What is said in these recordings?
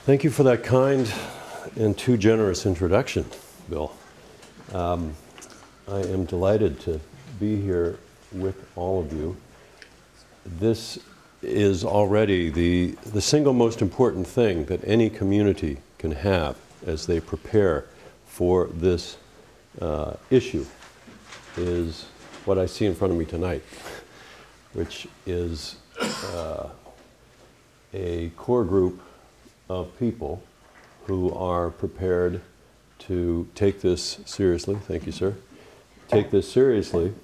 Thank you for that kind and too generous introduction, Bill. I am delighted to be here with all of you. This is already the single most important thing that any community can have as they prepare for this issue, is what I see in front of me tonight, which is a core group of people who are prepared to take this seriously. Thank you, sir. Take this seriously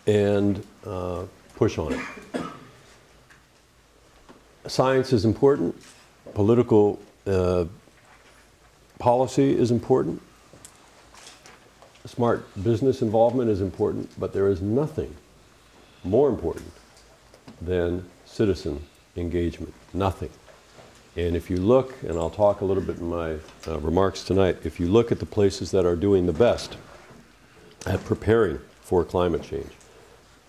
and push on it. Science is important. Political policy is important. Smart business involvement is important, but there is nothing more important than citizen engagement. Nothing. And if you look, and I'll talk a little bit in my remarks tonight, if you look at the places that are doing the best at preparing for climate change,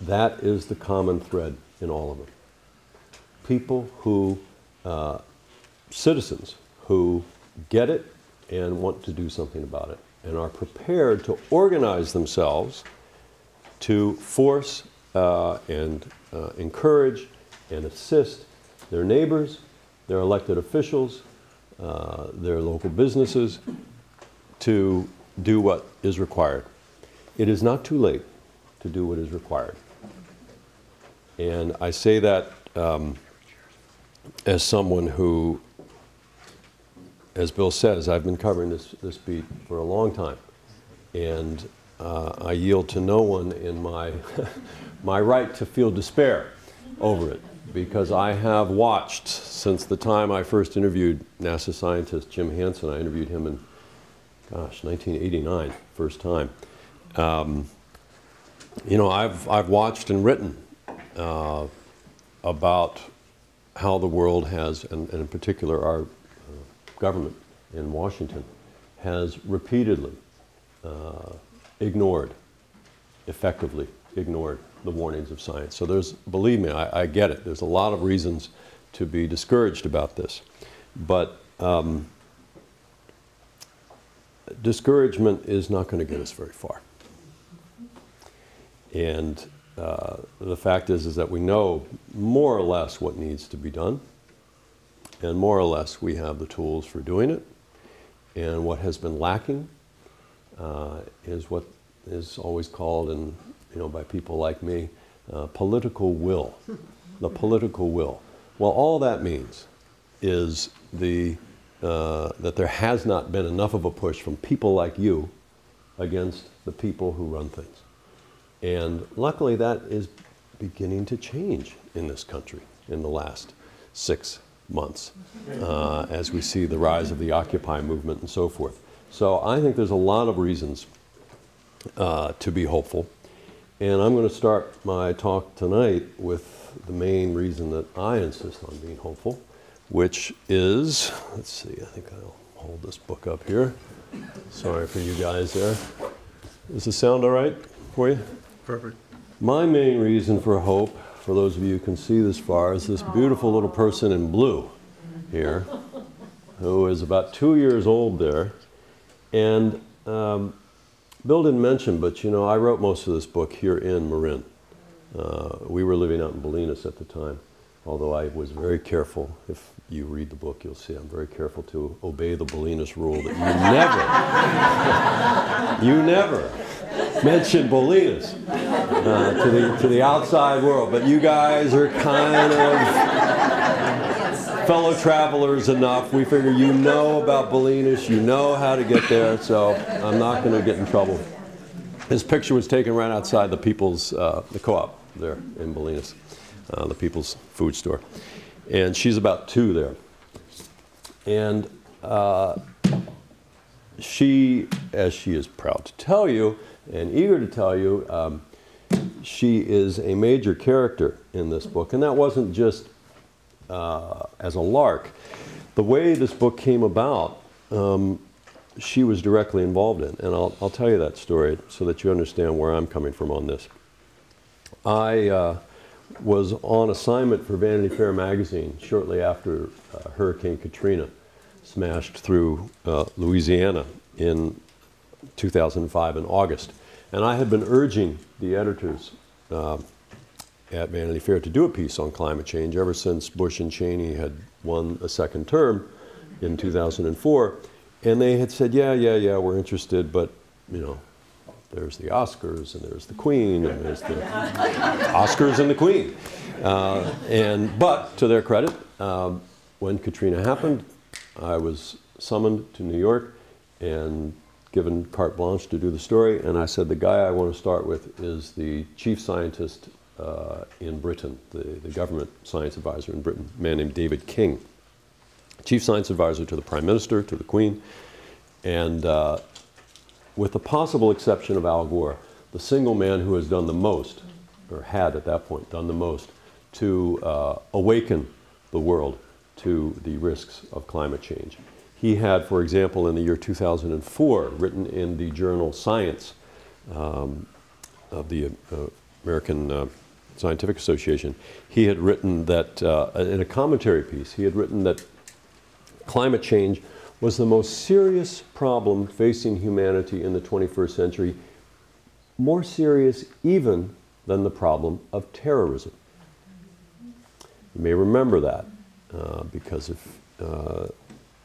that is the common thread in all of them. People who, citizens who get it and want to do something about it and are prepared to organize themselves to force and encourage and assist their neighbors, their elected officials, their local businesses to do what is required. It is not too late to do what is required. And I say that as someone who, as Bill says, I've been covering this beat for a long time. And I yield to no one in my, my right to feel despair over it, because I have watched since the time I first interviewed NASA scientist Jim Hansen. I interviewed him in, gosh, 1989, first time. You know, I've watched and written about how the world has, and in particular our government in Washington, has repeatedly effectively ignored the warnings of science. So there's, believe me, I get it. There's a lot of reasons to be discouraged about this. But discouragement is not going to get us very far. And the fact is that we know more or less what needs to be done. And more or less we have the tools for doing it. And what has been lacking is what is always called, and by people like me, political will. The political will. Well, all that means is that there has not been enough of a push from people like you against the people who run things. And luckily that is beginning to change in this country in the last 6 months, as we see the rise of the Occupy movement and so forth. So I think there's a lot of reasons to be hopeful. And I'm going to start my talk tonight with the main reason that I insist on being hopeful, which is, let's see, I think I'll hold this book up here. Sorry for you guys there. Is the sound all right for you? Perfect. My main reason for hope, for those of you who can see this far, is this beautiful little person in blue here, who is about 2 years old there. And Bill didn't mention, but I wrote most of this book here in Marin. We were living out in Bolinas at the time, although I was very careful. If you read the book, you'll see I'm very careful to obey the Bolinas rule that you never mention Bolinas to the outside world. But you guys are kind of fellow travelers enough. We figure you know about Bolinas, you know how to get there, so I'm not going to get in trouble. This picture was taken right outside the People's, the co-op there in Bolinas, the People's Food Store. And she's about 2 there. And she, as she is proud to tell you, and eager to tell you, she is a major character in this book. And that wasn't just as a lark. The way this book came about, she was directly involved in. And I'll tell you that story so that you understand where I'm coming from on this. I was on assignment for Vanity Fair magazine shortly after Hurricane Katrina smashed through Louisiana in 2005 in August. And I had been urging the editors at Vanity Fair to do a piece on climate change ever since Bush and Cheney had won a second term in 2004. And they had said, yeah, we're interested, but, you know, there's the Oscars, and there's the Queen, and there's the Oscars and the Queen. But to their credit, when Katrina happened, I was summoned to New York and given carte blanche to do the story, and I said, the guy I want to start with is the chief scientist in Britain, the government science advisor in Britain, a man named David King. Chief science advisor to the Prime Minister, to the Queen, and with the possible exception of Al Gore, the single man who has done the most, or had at that point done the most, to awaken the world to the risks of climate change. He had, for example, in the year 2004, written in the journal Science of the American Scientific Association, he had written that, in a commentary piece, he had written that climate change was the most serious problem facing humanity in the 21st century, more serious even than the problem of terrorism. You may remember that because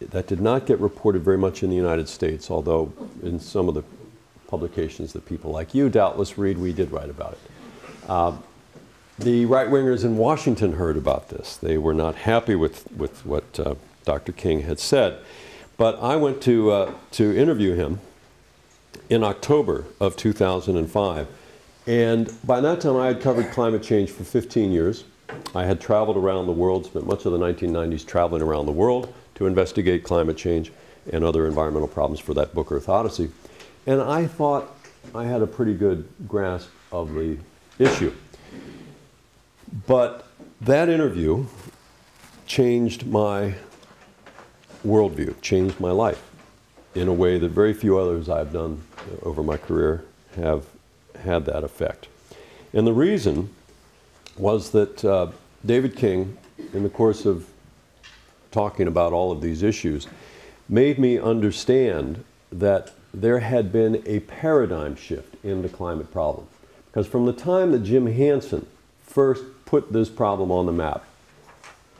that did not get reported very much in the United States, although in some of the publications that people like you doubtless read, we did write about it. The right-wingers in Washington heard about this. They were not happy with what Dr. King had said. But I went to interview him in October of 2005. And by that time, I had covered climate change for 15 years. I had traveled around the world, spent much of the 1990s traveling around the world to investigate climate change and other environmental problems for that book, Earth Odyssey. And I thought I had a pretty good grasp of the issue. But that interview changed my worldview, changed my life in a way that very few others I've done over my career have had that effect. And the reason was that David King, in the course of talking about all of these issues, made me understand that there had been a paradigm shift in the climate problem. Because from the time that Jim Hansen first put this problem on the map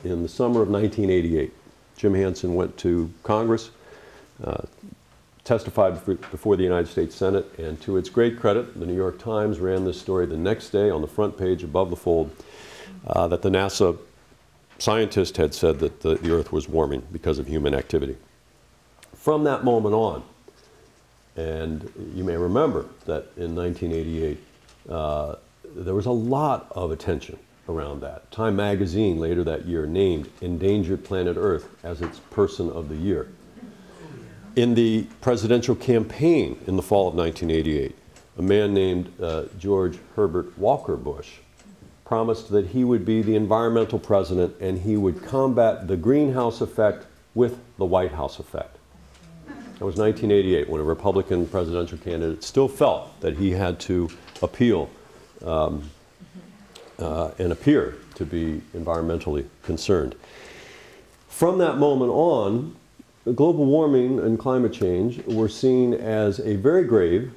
in the summer of 1988, Jim Hansen went to Congress, testified before the United States Senate, and to its great credit, the New York Times ran this story the next day on the front page above the fold, that the NASA scientist had said that the Earth was warming because of human activity. From that moment on, and you may remember that in 1988, there was a lot of attention around that. Time magazine later that year named Endangered Planet Earth as its Person of the Year. In the presidential campaign in the fall of 1988, a man named George Herbert Walker Bush promised that he would be the environmental president and he would combat the greenhouse effect with the White House effect. That was 1988, when a Republican presidential candidate still felt that he had to appeal and appear to be environmentally concerned. From that moment on, global warming and climate change were seen as a very grave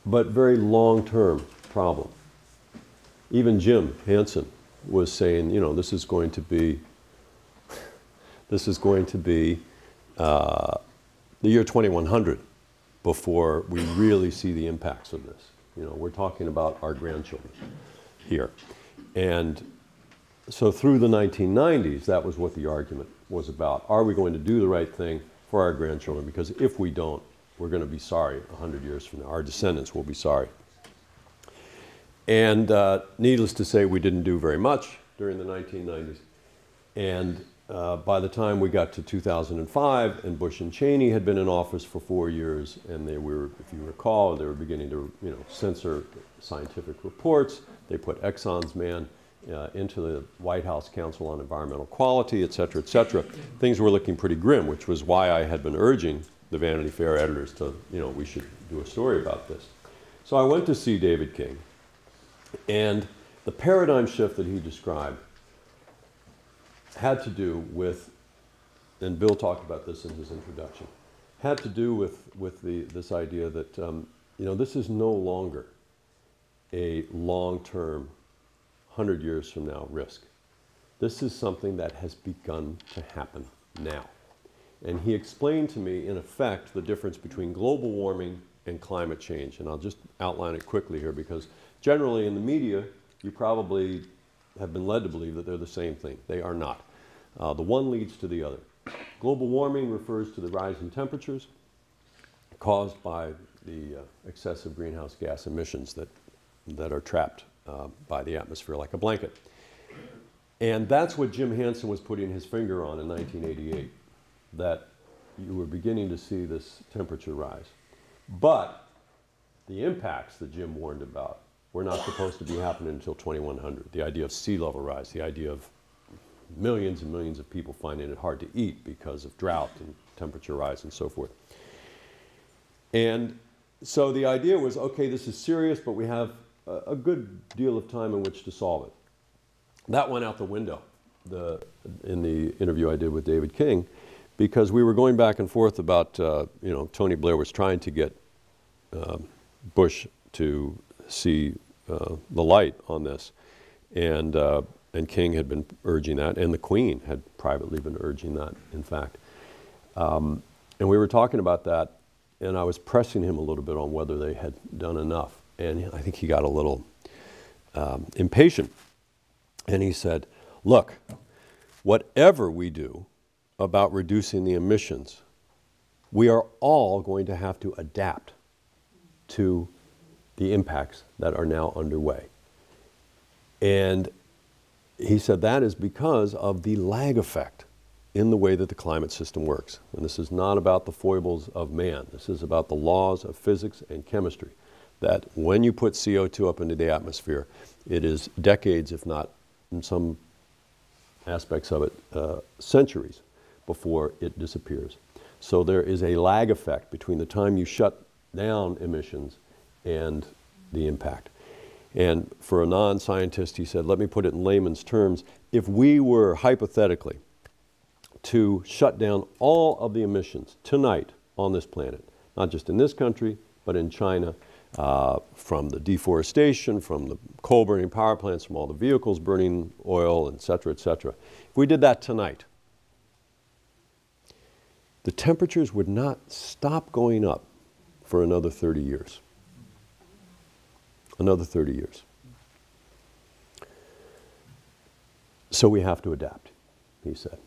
but very long-term problem. Even Jim Hansen was saying, you know, this is going to be the year 2100 before we really see the impacts of this. You know, we're talking about our grandchildren here. And so through the 1990s, that was what the argument was about. Are we going to do the right thing for our grandchildren? Because if we don't, we're going to be sorry 100 years from now. Our descendants will be sorry. And needless to say, we didn't do very much during the 1990s. And by the time we got to 2005, and Bush and Cheney had been in office for 4 years, and they were, if you recall, they were beginning to, you know, censor scientific reports. They put Exxon's man into the White House Council on Environmental Quality, et cetera, et cetera. Things were looking pretty grim, which was why I had been urging the Vanity Fair editors to, you know, we should do a story about this. So I went to see David King, And the paradigm shift that he described had to do with, and Bill talked about this in his introduction, had to do with this idea that this is no longer a long-term, 100 years from now risk. This is something that has begun to happen now. And he explained to me, in effect, the difference between global warming and climate change. And I'll just outline it quickly here, because generally in the media, you probably have been led to believe that they're the same thing. They are not. The one leads to the other. Global warming refers to the rise in temperatures caused by the excessive greenhouse gas emissions that are trapped by the atmosphere like a blanket. And that's what Jim Hansen was putting his finger on in 1988, that you were beginning to see this temperature rise. But the impacts that Jim warned about were not supposed to be happening until 2100. The idea of sea level rise, the idea of millions and millions of people finding it hard to eat because of drought and temperature rise and so forth. And so the idea was, okay, this is serious, but we have a good deal of time in which to solve it. That went out the window in the interview I did with David King, because we were going back and forth about, Tony Blair was trying to get Bush to see the light on this. And King had been urging that, and the Queen had privately been urging that, in fact. And we were talking about that, and I was pressing him a little bit on whether they had done enough. And I think he got a little impatient. And he said, look, whatever we do about reducing the emissions, we are all going to have to adapt to the impacts that are now underway. And he said that is because of the lag effect in the way that the climate system works. And this is not about the foibles of man. This is about the laws of physics and chemistry, that when you put CO2 up into the atmosphere, it is decades, if not in some aspects of it, centuries before it disappears. So there is a lag effect between the time you shut down emissions and the impact. And for a non-scientist, he said, let me put it in layman's terms, if we were hypothetically to shut down all of the emissions tonight on this planet, not just in this country, but in China, from the deforestation, from the coal-burning power plants, from all the vehicles burning oil, et cetera, et cetera. If we did that tonight, the temperatures would not stop going up for another 30 years. Another 30 years. So we have to adapt, he said.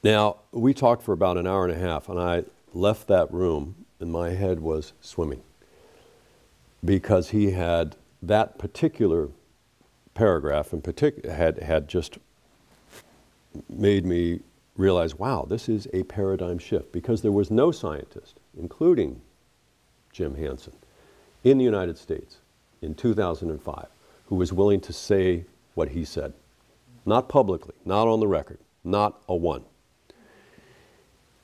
Now, we talked for about an hour and a half, and I left that room, and my head was swimming, because he had that particular paragraph in particular had just made me realize, wow, this is a paradigm shift, because there was no scientist, including Jim Hansen, in the United States in 2005 who was willing to say what he said. Not publicly, not on the record, not a one.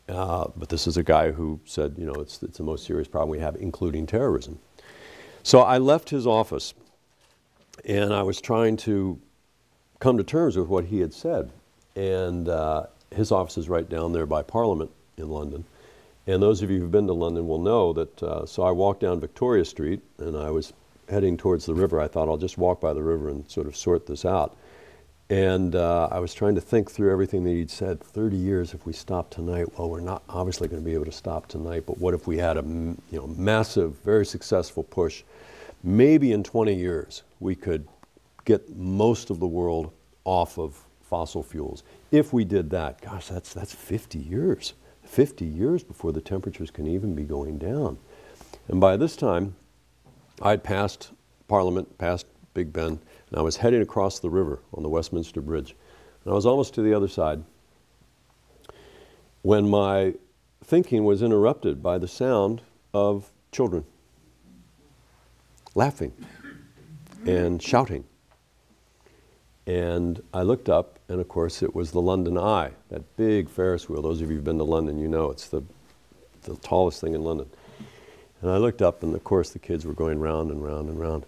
But this is a guy who said, it's the most serious problem we have, including terrorism. So I left his office, and I was trying to come to terms with what he had said. And his office is right down there by Parliament in London. And those of you who've been to London will know that, so I walked down Victoria Street, and I was heading towards the river. I thought I'll just walk by the river and sort of sort this out. And I was trying to think through everything that he'd said. 30 years if we stop tonight. Well, we're not obviously going to be able to stop tonight, but what if we had a massive, very successful push? Maybe in 20 years we could get most of the world off of fossil fuels. If we did that, gosh, that's 50 years. 50 years before the temperatures can even be going down. And by this time, I'd passed Parliament, past Big Ben, and I was heading across the river on the Westminster Bridge. And I was almost to the other side when my thinking was interrupted by the sound of children laughing and shouting. And I looked up, and of course it was the London Eye, that big Ferris wheel. Those of you who've been to London, you know it's the tallest thing in London. And I looked up, and of course the kids were going round and round and round.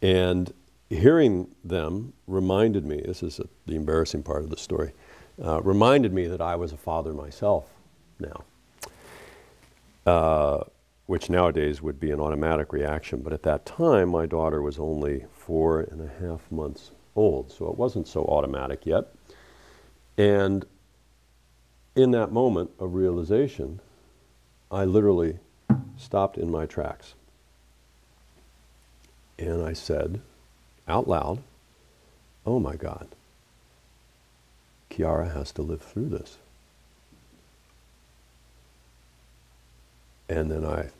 And hearing them reminded me, this is the embarrassing part of the story, reminded me that I was a father myself now, which nowadays would be an automatic reaction. But at that time, my daughter was only 4.5 months old, so it wasn't so automatic yet. And in that moment of realization, I literally stopped in my tracks. And I said out loud, oh my God, Kiara has to live through this. And then I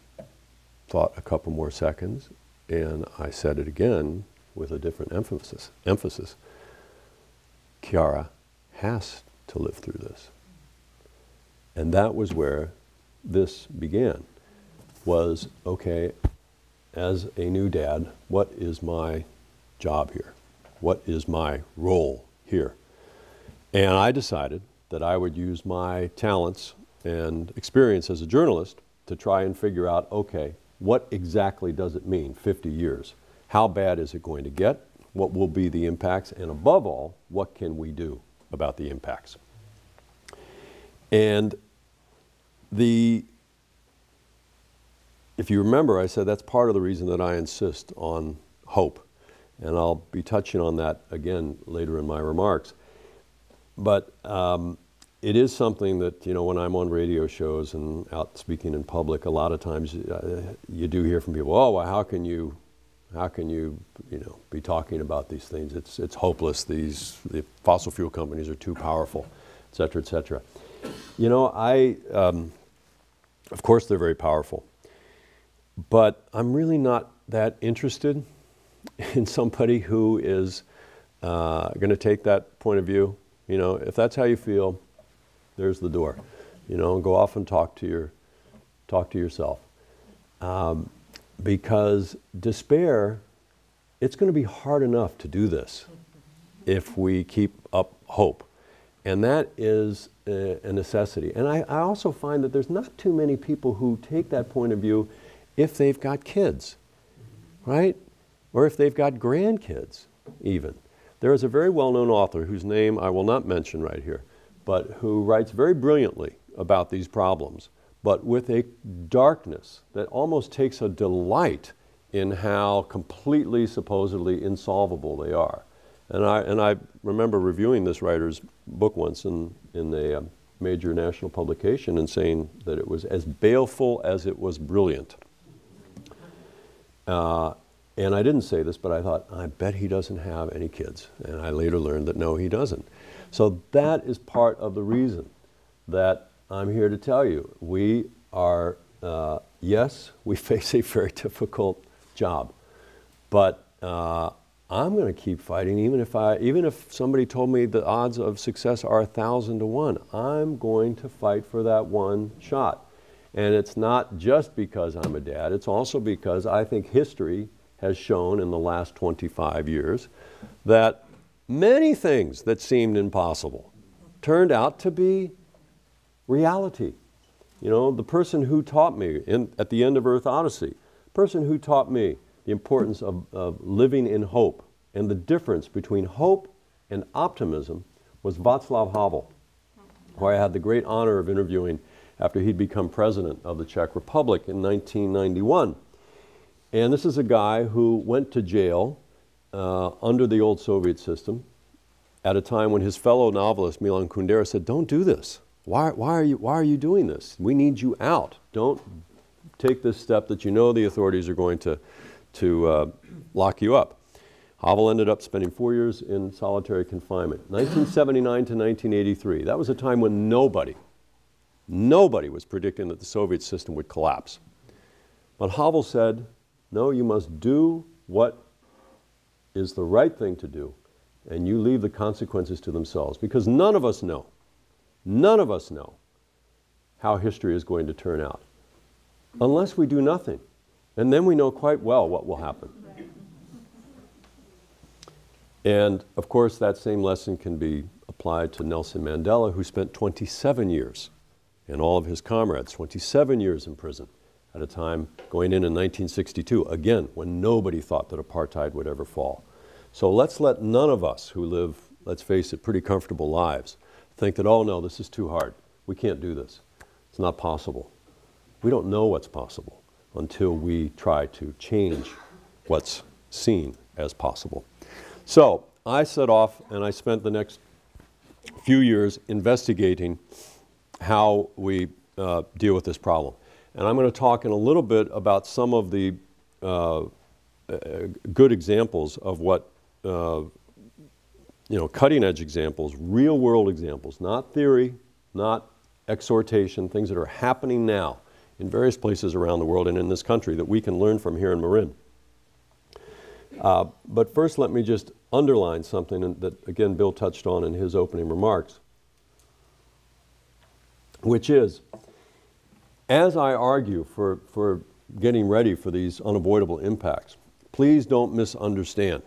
thought a couple more seconds, and I said it again with a different emphasis. Kiara has to live through this. And that was where this began, was, okay, as a new dad, what is my job here? What is my role here? And I decided that I would use my talents and experience as a journalist to try and figure out, okay, what exactly does it mean, 50 years? How bad is it going to get? What will be the impacts? And above all, what can we do about the impacts? And if you remember, I said that's part of the reason that I insist on hope. And I'll be touching on that again later in my remarks. But it is something that, you know, when I'm on radio shows and out speaking in public, a lot of times you do hear from people, oh, well, how can you be talking about these things? It's hopeless. The fossil fuel companies are too powerful, et cetera, et cetera. You know, of course they're very powerful, but I'm really not that interested in somebody who is going to take that point of view. You know, if that's how you feel, there's the door. You know, go off and talk to yourself. Because despair, it's going to be hard enough to do this if we keep up hope. And that is a necessity. And I also find that there's not too many people who take that point of view if they've got kids, right? Or if they've got grandkids, even. There is a very well-known author whose name I will not mention right here, but who writes very brilliantly about these problems, but with a darkness that almost takes a delight in how completely, supposedly insolvable they are. And I remember reviewing this writer's book once in a major national publication and saying that it was as baleful as it was brilliant. And I didn't say this, but I thought, I bet he doesn't have any kids. And I later learned that no, he doesn't. So that is part of the reason that I'm here to tell you. We are, yes, we face a very difficult job, but I'm going to keep fighting. Even if somebody told me the odds of success are 1,000 to 1, I'm going to fight for that one shot. And it's not just because I'm a dad, it's also because I think history has shown in the last 25 years that many things that seemed impossible turned out to be reality. You know, the person who taught me at the end of Earth Odyssey, the person who taught me the importance of living in hope and the difference between hope and optimism was Václav Havel, who I had the great honor of interviewing after he'd become president of the Czech Republic in 1991. And this is a guy who went to jail under the old Soviet system at a time when his fellow novelist Milan Kundera said, don't do this. Why are you doing this? We need you out. Don't take this step that you know the authorities are going to lock you up. Havel ended up spending 4 years in solitary confinement. 1979 to 1983. That was a time when nobody was predicting that the Soviet system would collapse. But Havel said, no, you must do what is the right thing to do, and you leave the consequences to themselves, because none of us know how history is going to turn out unless we do nothing. And then we know quite well what will happen. And of course, that same lesson can be applied to Nelson Mandela, who spent 27 years, and all of his comrades, 27 years in prison. at a time going in 1962, again, when nobody thought that apartheid would ever fall. So let's let none of us who live, let's face it, pretty comfortable lives think that, oh no, this is too hard. We can't do this. It's not possible. We don't know what's possible until we try to change what's seen as possible. So I set off and I spent the next few years investigating how we deal with this problem. And I'm going to talk in a little bit about some of the good examples of what, cutting edge examples, real world examples, not theory, not exhortation, things that are happening now in various places around the world and in this country that we can learn from here in Marin. But first let me just underline something that, again, Bill touched on in his opening remarks, which is, as I argue for getting ready for these unavoidable impacts, please don't misunderstand.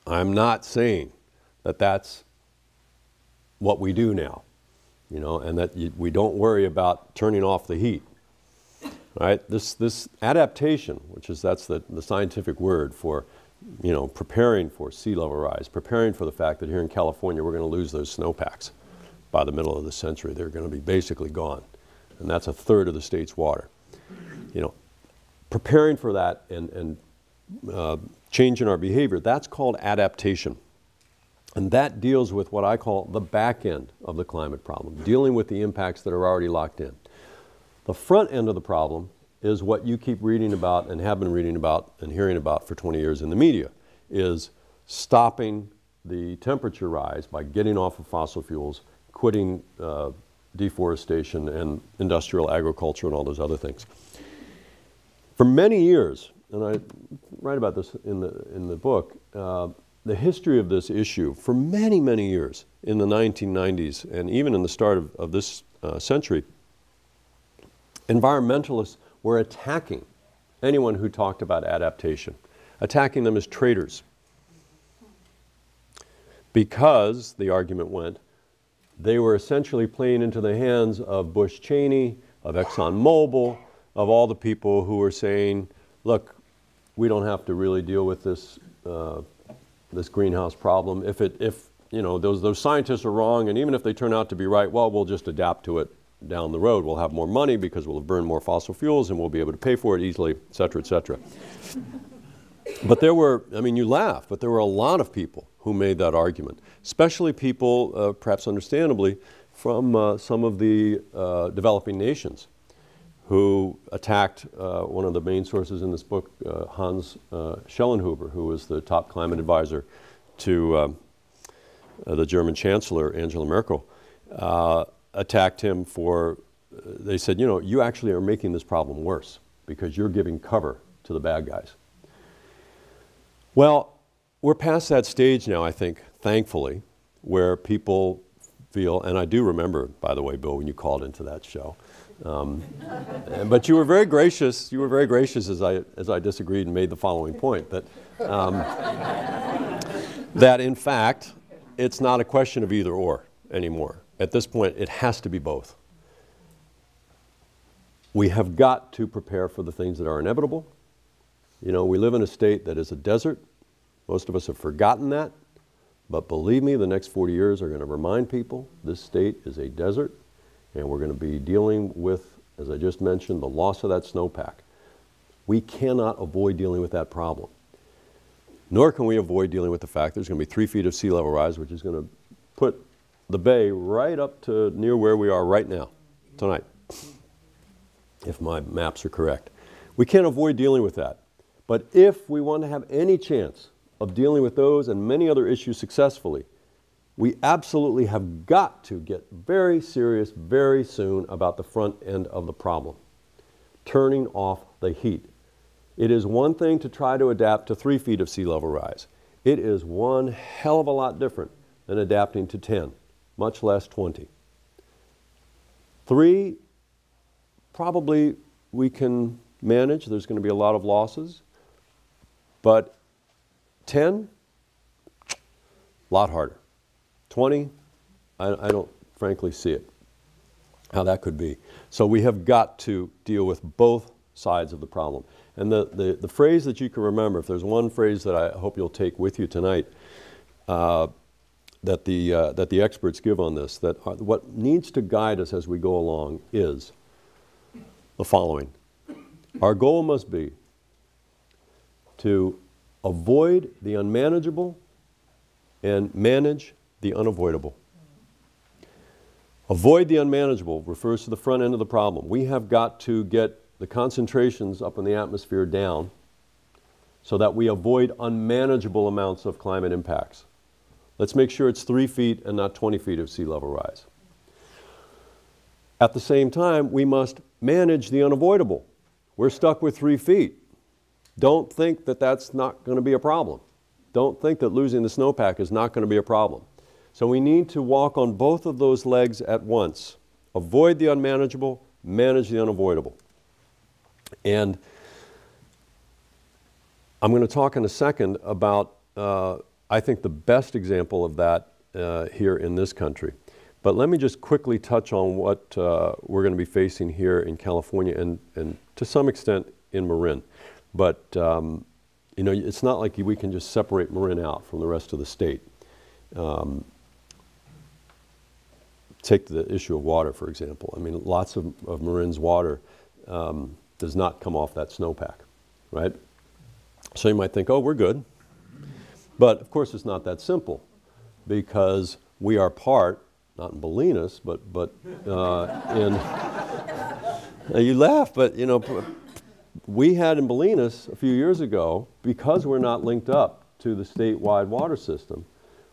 I'm not saying that that's what we do now, and that we don't worry about turning off the heat. Right? This adaptation, that's the scientific word for, preparing for sea level rise, preparing for the fact that here in California we're going to lose those snowpacks by the middle of the century. They're going to be basically gone, and that's a third of the state's water. Preparing for that and changing our behavior, that's called adaptation. And that deals with what I call the back end of the climate problem, dealing with the impacts that are already locked in. The front end of the problem is what you keep reading about and have been reading about and hearing about for 20 years in the media, is stopping the temperature rise by getting off of fossil fuels, quitting deforestation and industrial agriculture and all those other things. For many years, and I write about this in the book, the history of this issue for many, many years in the 1990s and even in the start of this century, environmentalists were attacking anyone who talked about adaptation, attacking them as traitors. Because, the argument went, they were essentially playing into the hands of Bush Cheney, of ExxonMobil, of all the people who were saying, look, we don't have to really deal with this this greenhouse problem. If those scientists are wrong, and even if they turn out to be right, well, we'll just adapt to it down the road. We'll have more money because we'll have burned more fossil fuels and we'll be able to pay for it easily, et cetera, et cetera. But there were, you laugh, but there were a lot of people who made that argument, especially people, perhaps understandably, from some of the developing nations who attacked one of the main sources in this book, Hans Schellenhuber, who was the top climate advisor to the German Chancellor, Angela Merkel, attacked him for, they said, you actually are making this problem worse because you're giving cover to the bad guys. Well, we're past that stage now, I think, thankfully, where people feel, and I do remember, by the way, Bill, when you called into that show, but you were very gracious. You were very gracious as I disagreed and made the following point, that that in fact it's not a question of either or anymore. At this point, it has to be both. We have got to prepare for the things that are inevitable. We live in a state that is a desert. Most of us have forgotten that, but believe me, the next 40 years are going to remind people this state is a desert. And we're going to be dealing with, as I just mentioned, the loss of that snowpack. We cannot avoid dealing with that problem. Nor can we avoid dealing with the fact there's going to be 3 feet of sea level rise, which is going to put the bay right up to near where we are right now, tonight, if my maps are correct. We can't avoid dealing with that. But if we want to have any chance of dealing with those and many other issues successfully, we absolutely have got to get very serious very soon about the front end of the problem, turning off the heat. It is one thing to try to adapt to 3 feet of sea level rise. It is one hell of a lot different than adapting to 10, much less 20. 3, probably we can manage. There's going to be a lot of losses. But 10, a lot harder. 20, I don't frankly see it. how that could be. So we have got to deal with both sides of the problem. And the phrase that you can remember, if there's one phrase that I hope you'll take with you tonight, that the experts give on this, that what needs to guide us as we go along is the following. Our goal must be to avoid the unmanageable and manage the unavoidable. Avoid the unmanageable refers to the front end of the problem. We have got to get the concentrations up in the atmosphere down so that we avoid unmanageable amounts of climate impacts. Let's make sure it's 3 feet and not 20 feet of sea level rise. At the same time, we must manage the unavoidable. We're stuck with 3 feet. Don't think that that's not going to be a problem. Don't think that losing the snowpack is not going to be a problem. So we need to walk on both of those legs at once. Avoid the unmanageable, manage the unavoidable. And I'm going to talk in a second about, I think, the best example of that here in this country. But let me just quickly touch on what we're going to be facing here in California and to some extent in Marin. But you know, it's not like we can just separate Marin out from the rest of the state. Take the issue of water, for example. I mean, lots of Marin's water does not come off that snowpack, right? So you might think, oh, we're good. But of course, it's not that simple, because we are part, not in Bolinas, but in, you laugh, but you know, we had in Bolinas a few years ago, because we're not linked up to the statewide water system,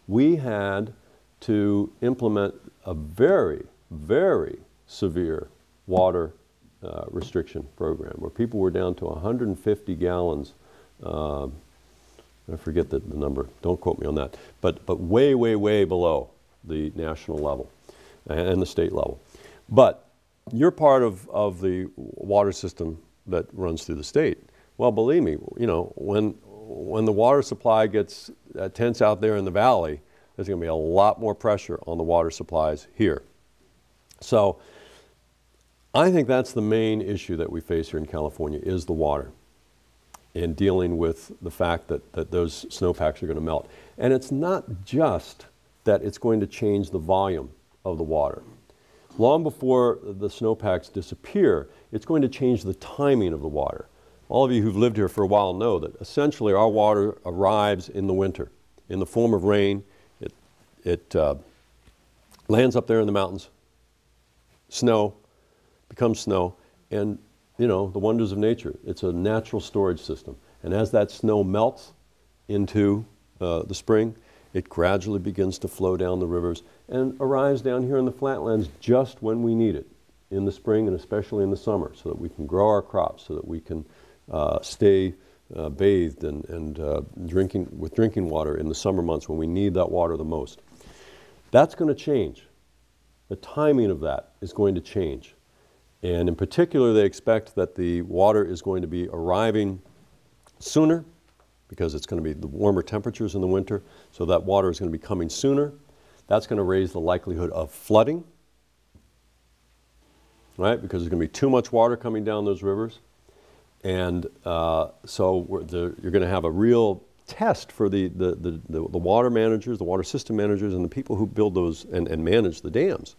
we had to implement a very, very severe water restriction program where people were down to 150 gallons. I forget the number, don't quote me on that, but way, way, way below the national level and the state level. But you're part of the water system that runs through the state. Well, believe me, you know, when the water supply gets tense out there in the valley, there's going to be a lot more pressure on the water supplies here. So I think that's the main issue that we face here in California, is the water, and dealing with the fact that those snowpacks are going to melt. And it's not just that it's going to change the volume of the water. Long before the snowpacks disappear, it's going to change the timing of the water. All of you who've lived here for a while know that essentially our water arrives in the winter in the form of rain. It lands up there in the mountains, snow, becomes snow, and you know, the wonders of nature. It's a natural storage system. And as that snow melts into the spring, it gradually begins to flow down the rivers and arrives down here in the flatlands just when we need it, in the spring and especially in the summer, so that we can grow our crops, so that we can stay bathed and with drinking water in the summer months when we need that water the most. That's going to change. The timing of that is going to change. And in particular, they expect that the water is going to be arriving sooner, because it's going to be the warmer temperatures in the winter, so that water is going to be coming sooner. That's going to raise the likelihood of flooding, right? Because there's going to be too much water coming down those rivers. And so you're going to have a real test for the water managers, the water system managers, and the people who build those and manage the dams.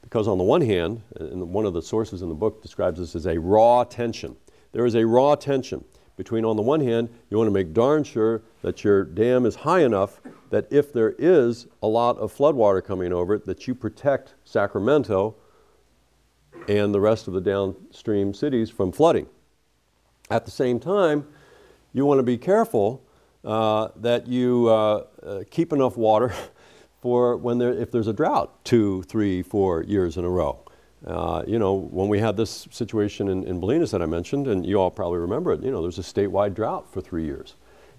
Because on the one hand, and one of the sources in the book describes this as a raw tension. There is a raw tension between, on the one hand, you want to make darn sure that your dam is high enough that if there is a lot of floodwater coming over it, that you protect Sacramento and the rest of the downstream cities from flooding. At the same time, you want to be careful that you keep enough water for if there's a drought 2, 3, 4 years in a row. You know, when we had this situation in Bolinas that I mentioned, and you all probably remember it, you know, there's a statewide drought for 3 years.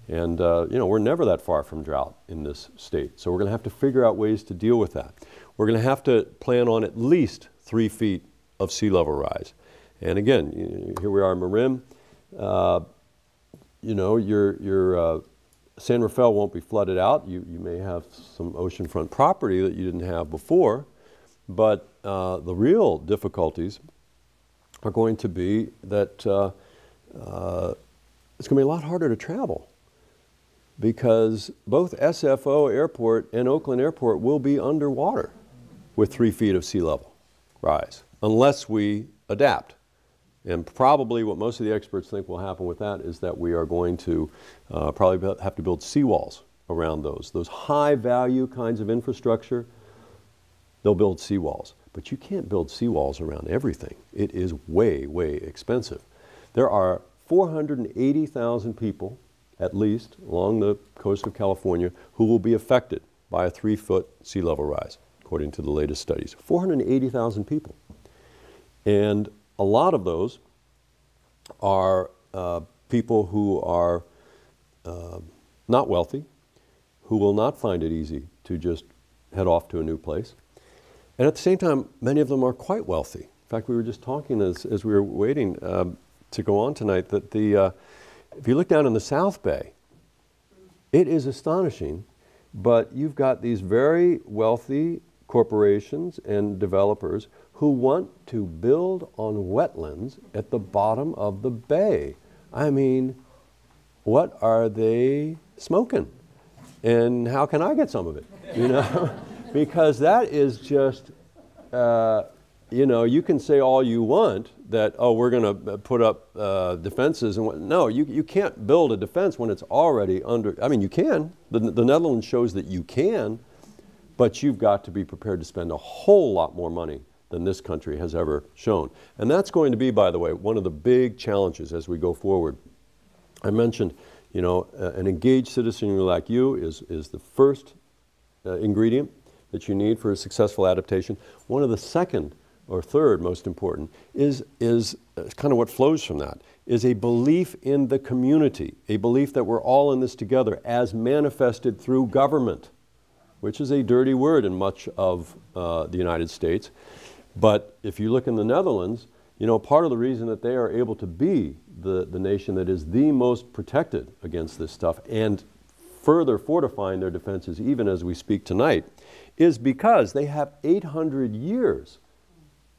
And, you know, we're never that far from drought in this state. So we're going to have to figure out ways to deal with that. We're going to have to plan on at least 3 feet of sea level rise. And again, here we are in Marin. You know, your San Rafael won't be flooded out. You may have some oceanfront property that you didn't have before, But the real difficulties are going to be that it's going to be a lot harder to travel, because both SFO Airport and Oakland Airport will be underwater with 3 feet of sea level rise, unless we adapt. And probably what most of the experts think will happen with that is that we are going to probably have to build seawalls around those high value kinds of infrastructure. They'll build seawalls, but you can't build seawalls around everything. It is way, way expensive. There are 480,000 people, at least, along the coast of California, who will be affected by a 3-foot sea level rise, according to the latest studies. 480,000 people. And a lot of those are people who are not wealthy, who will not find it easy to just head off to a new place. And at the same time, many of them are quite wealthy. In fact, we were just talking as we were waiting to go on tonight that if you look down in the South Bay, it is astonishing, but you've got these very wealthy corporations and developers who want to build on wetlands at the bottom of the bay. I mean, what are they smoking? And how can I get some of it? You know, because that is just, you know, you can say all you want that, oh, we're going to put up defenses and what. No, you can't build a defense when it's already under. I mean, you can. The Netherlands shows that you can, but you've got to be prepared to spend a whole lot more money than this country has ever shown. And that's going to be, by the way, one of the big challenges as we go forward. I mentioned, you know, an engaged citizenry like you is the first ingredient that you need for a successful adaptation. One of the second or third most important is kind of what flows from that, is a belief in the community, a belief that we're all in this together as manifested through government, which is a dirty word in much of the United States. But if you look in the Netherlands, you know, part of the reason that they are able to be the nation that is the most protected against this stuff and further fortifying their defenses even as we speak tonight is because they have 800 years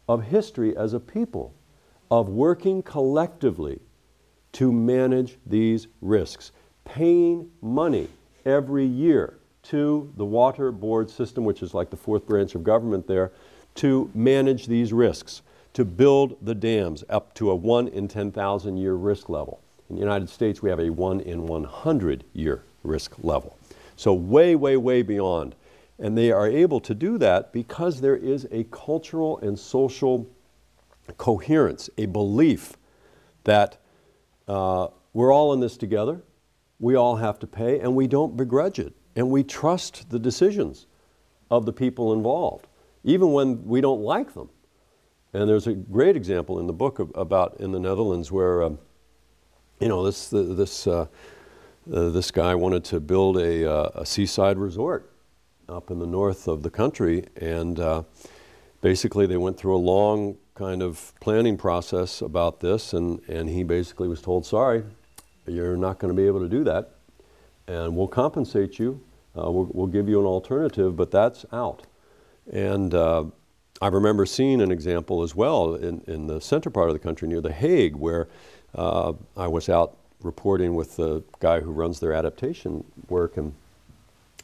of history as a people of working collectively to manage these risks, paying money every year to the water board system, which is like the fourth branch of government there, to manage these risks, to build the dams up to a 1 in 10,000 year risk level. In the United States, we have a 1 in 100 year risk level. So way, way, way beyond. And they are able to do that because there is a cultural and social coherence, a belief that we're all in this together, we all have to pay, and we don't begrudge it. And we trust the decisions of the people involved, even when we don't like them. And there's a great example in the book about in the Netherlands where, you know, this guy wanted to build a seaside resort up in the north of the country, and basically they went through a long kind of planning process about this, and he basically was told, sorry, you're not going to be able to do that, and we'll compensate you, we'll give you an alternative, but that's out. And I remember seeing an example as well in the center part of the country near The Hague, where I was out reporting with the guy who runs their adaptation work, and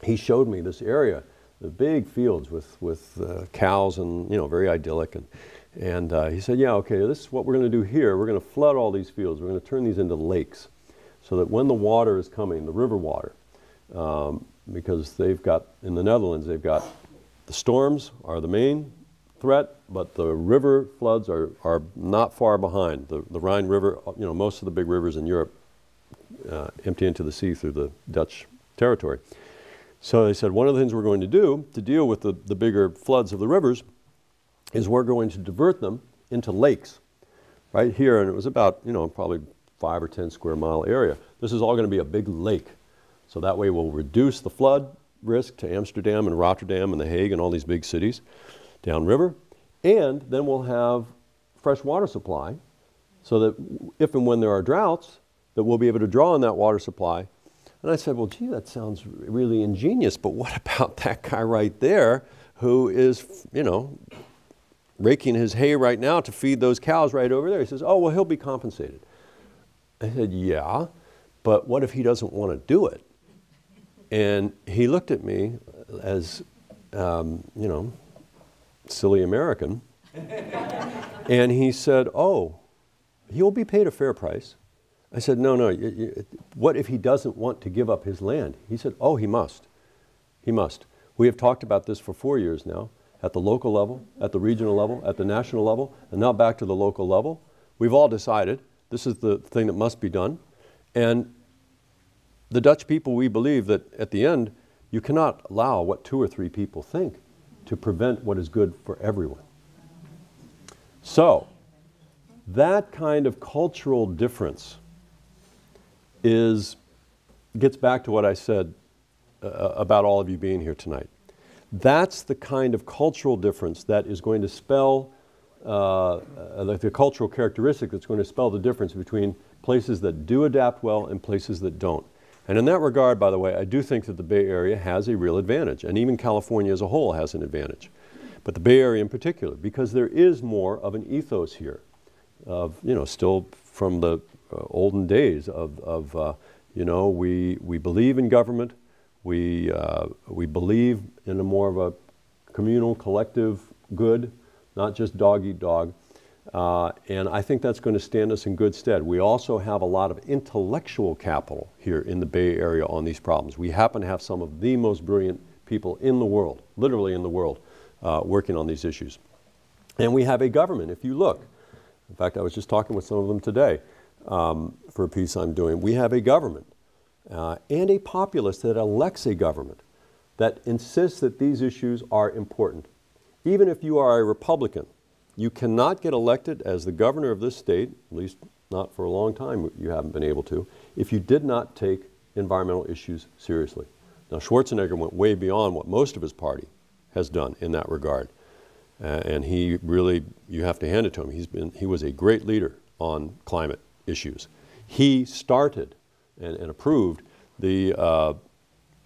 he showed me this area, the big fields with cows and, you know, very idyllic. And he said, yeah, okay, this is what we're going to do here. We're going to flood all these fields. We're going to turn these into lakes so that when the water is coming, the river water, because they've got, in the Netherlands, they've got the storms are the main threat, but the river floods are not far behind. The Rhine River, you know, most of the big rivers in Europe empty into the sea through the Dutch territory. So they said, one of the things we're going to do to deal with the bigger floods of the rivers is we're going to divert them into lakes right here. And it was about, you know, probably 5 or 10 square mile area. This is all going to be a big lake. So that way we'll reduce the flood risk to Amsterdam and Rotterdam and The Hague and all these big cities downriver. And then we'll have fresh water supply so that if and when there are droughts, that we'll be able to draw on that water supply. And I said, well, gee, that sounds really ingenious, but what about that guy right there who is, you know, raking his hay right now to feed those cows right over there. He says, oh, well, he'll be compensated. I said, yeah, but what if he doesn't want to do it? And he looked at me as, you know, silly American, and he said, oh, he'll be paid a fair price. I said, no, no, what if he doesn't want to give up his land? He said, oh, he must. He must. We have talked about this for 4 years now, at the local level, at the regional level, at the national level, and now back to the local level. We've all decided this is the thing that must be done. And the Dutch people, we believe that at the end, you cannot allow what 2 or 3 people think to prevent what is good for everyone. So, that kind of cultural difference gets back to what I said about all of you being here tonight. That's the kind of cultural difference that is going to spell, the cultural characteristic that's going to spell the difference between places that do adapt well and places that don't. And in that regard, by the way, I do think that the Bay Area has a real advantage, and even California as a whole has an advantage. But the Bay Area in particular, because there is more of an ethos here, of, you know, still from the olden days of you know, we believe in government, we believe in a more of a communal, collective good, not just dog eat dog. And I think that's going to stand us in good stead. We also have a lot of intellectual capital here in the Bay Area on these problems. We happen to have some of the most brilliant people in the world, literally in the world, working on these issues. And we have a government, if you look. In fact, I was just talking with some of them today for a piece I'm doing. We have a government and a populace that elects a government that insists that these issues are important. Even if you are a Republican, you cannot get elected as the governor of this state, at least not for a long time you haven't been able to, if you did not take environmental issues seriously. Now, Schwarzenegger went way beyond what most of his party has done in that regard. And he really, you have to hand it to him, he was a great leader on climate issues. He started and approved the,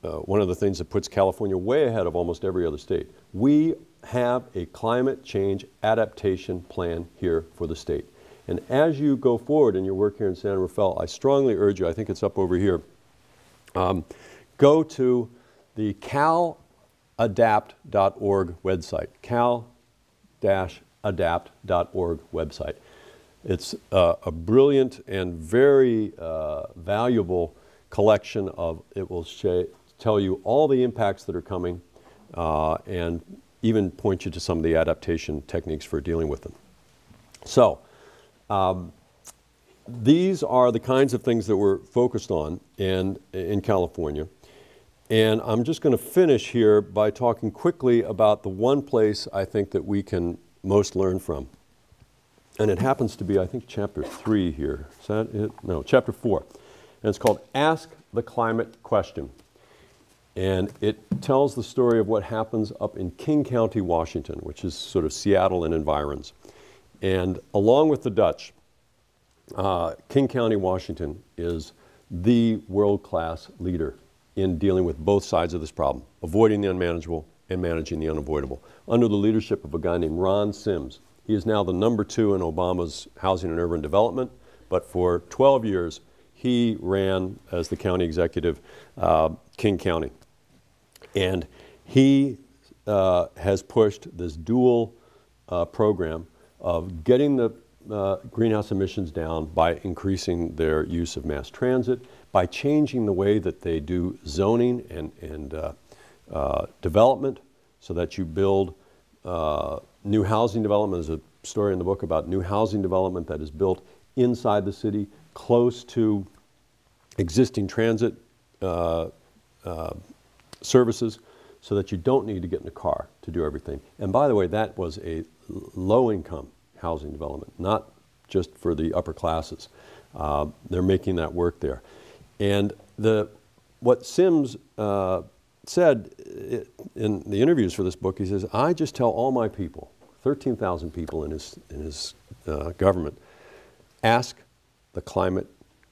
one of the things that puts California way ahead of almost every other state. We have a climate change adaptation plan here for the state. And as you go forward in your work here in San Rafael, I strongly urge you, I think it's up over here, go to the caladapt.org website, cal-adapt.org website. It's a brilliant and very valuable collection of, it will tell you all the impacts that are coming and even point you to some of the adaptation techniques for dealing with them. So, these are the kinds of things that we're focused on in California. And I'm just going to finish here by talking quickly about the one place I think that we can most learn from. And it happens to be, I think, chapter 3 here. Is that it? No, chapter 4. And it's called Ask the Climate Question. And it tells the story of what happens up in King County, Washington, which is sort of Seattle and environs. And along with the Dutch, King County, Washington is the world-class leader in dealing with both sides of this problem, avoiding the unmanageable and managing the unavoidable. Under the leadership of a guy named Ron Sims. He is now the #2 in Obama's Housing and Urban Development, but for 12 years, he ran as the county executive, King County. And he has pushed this dual program of getting the greenhouse emissions down by increasing their use of mass transit, by changing the way that they do zoning and development so that you build new housing development. There's a story in the book about new housing development that is built inside the city, close to existing transit services, so that you don't need to get in a car to do everything. And by the way, that was a low-income housing development, not just for the upper classes. They're making that work there. And what Sims said in the interviews for this book, he says, I just tell all my people, 13,000 people in his government, ask the climate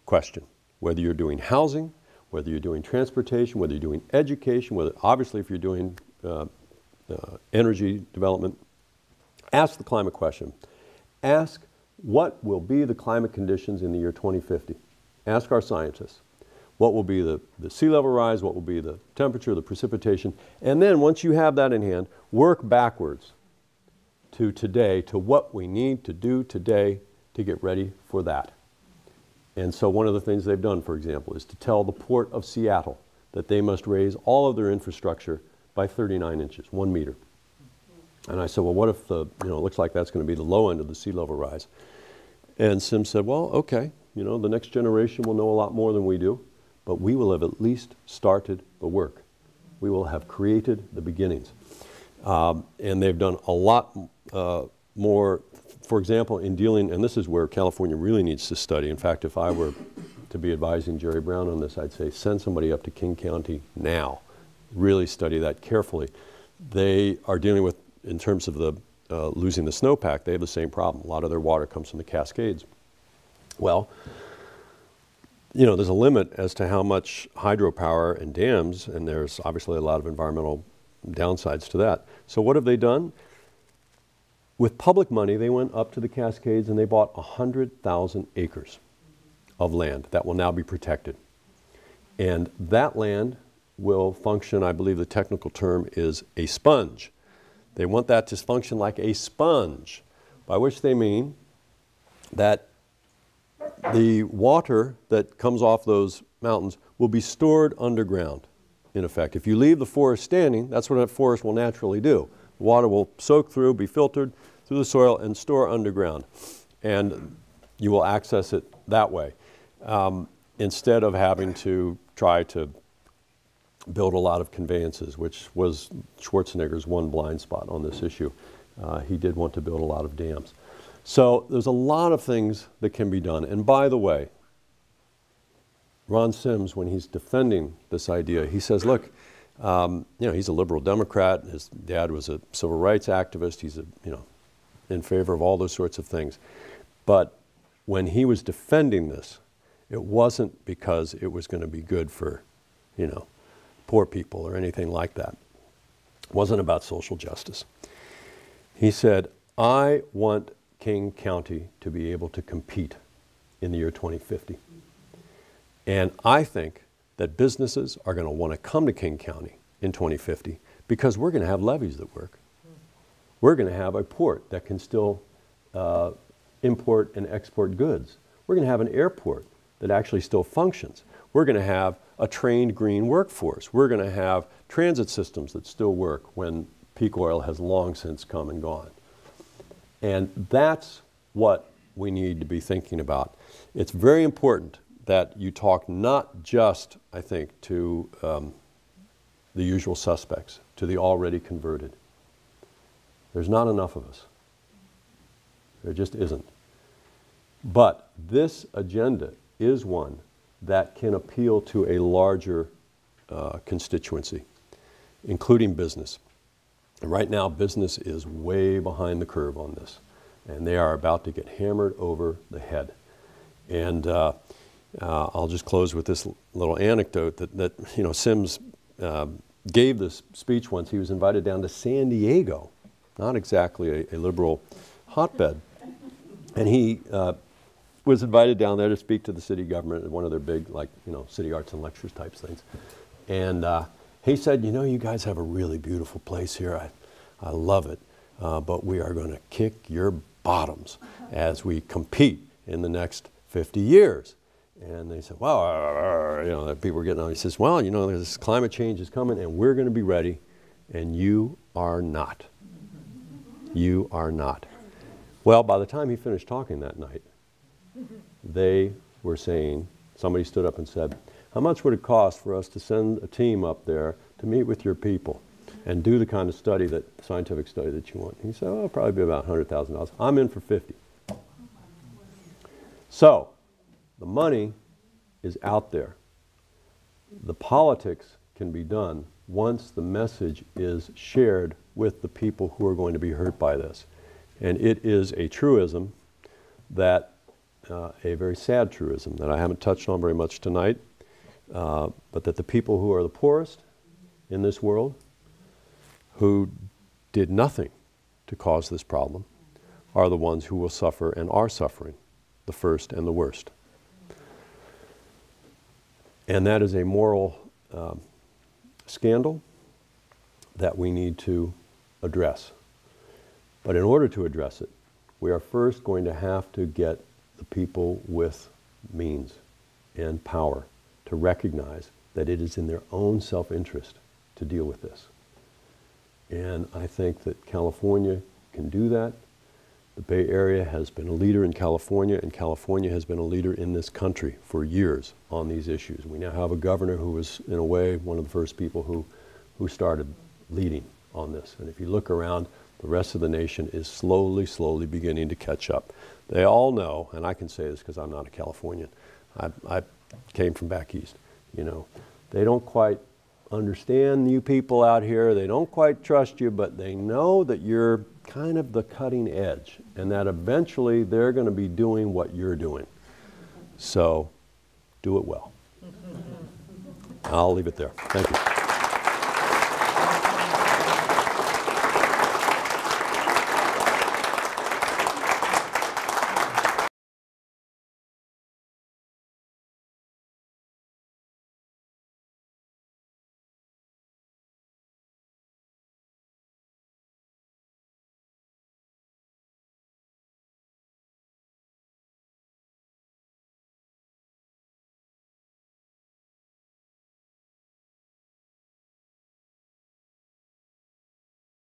question. Whether you're doing housing, whether you're doing transportation, whether you're doing education, whether, obviously if you're doing energy development. Ask the climate question. Ask what will be the climate conditions in the year 2050. Ask our scientists. What will be the sea level rise, what will be the temperature, the precipitation, and then once you have that in hand, work backwards to today, to what we need to do today to get ready for that. And so one of the things they've done, for example, is to tell the Port of Seattle that they must raise all of their infrastructure by 39 inches, 1 meter. And I said, well, what if it looks like that's going to be the low end of the sea level rise? And Sim said, well, okay, the next generation will know a lot more than we do, but we will have at least started the work. We will have created the beginnings. And they've done a lot more, for example, in dealing, and this is where California really needs to study. In fact, if I were to be advising Jerry Brown on this, I'd say send somebody up to King County now. Really study that carefully. They are dealing with, in terms of the losing the snowpack, they have the same problem. A lot of their water comes from the Cascades. Well, there's a limit as to how much hydropower and dams, and there's obviously a lot of environmental downsides to that. So what have they done? With public money, they went up to the Cascades and they bought 100,000 acres of land that will now be protected. And that land will function, I believe the technical term is a sponge. They want that to function like a sponge, by which they mean that the water that comes off those mountains will be stored underground, in effect. If you leave the forest standing, that's what a forest will naturally do. The water will soak through, be filtered through the soil, and store underground. And you will access it that way, instead of having to try to build a lot of conveyances, which was Schwarzenegger's one blind spot on this issue. He did want to build a lot of dams. So there's a lot of things that can be done. And by the way, Ron Sims, when he's defending this idea, he says, look, he's a liberal Democrat. His dad was a civil rights activist. He's in favor of all those sorts of things. But when he was defending this, it wasn't because it was going to be good for, poor people or anything like that. It wasn't about social justice. He said, I want King County to be able to compete in the year 2050. And I think that businesses are going to want to come to King County in 2050 because we're going to have levees that work. We're going to have a port that can still import and export goods. We're going to have an airport that actually still functions. We're going to have a trained green workforce. We're going to have transit systems that still work when peak oil has long since come and gone. And that's what we need to be thinking about. It's very important that you talk not just, I think, to the usual suspects, to the already converted. There's not enough of us. There just isn't. But this agenda is one that can appeal to a larger constituency, including business. And right now, business is way behind the curve on this, and they are about to get hammered over the head. And I'll just close with this little anecdote that Sims gave this speech once. He was invited down to San Diego, not exactly a liberal hotbed, and he was invited down there to speak to the city government at one of their big, city arts and lectures types things. And he said, you guys have a really beautiful place here. I love it, but we are going to kick your bottoms as we compete in the next 50 years. And they said, well, people were getting on. He says, well, this climate change is coming and we're going to be ready, and you are not. You are not. Well, by the time he finished talking that night, they were saying, somebody stood up and said, how much would it cost for us to send a team up there to meet with your people and do the kind of study, scientific study that you want? He said, it'll probably be about $100,000. I'm in for 50. So, the money is out there. The politics can be done once the message is shared with the people who are going to be hurt by this. And it is a truism that, a very sad truism that I haven't touched on very much tonight, but that the people who are the poorest in this world, who did nothing to cause this problem are the ones who will suffer and are suffering, the first and the worst. And that is a moral scandal that we need to address. But in order to address it, we are first going to have to get the people with means and power to recognize that it is in their own self-interest to deal with this. And I think that California can do that. The Bay Area has been a leader in California, and California has been a leader in this country for years on these issues. We now have a governor who was, in a way, one of the first people who started leading on this. And if you look around, the rest of the nation is slowly, slowly beginning to catch up. They all know, and I can say this because I'm not a Californian, I came from back east, you know. They don't quite understand you people out here, they don't quite trust you, but they know that you're kind of the cutting edge and that eventually they're going to be doing what you're doing. So do it well. I'll leave it there. Thank you.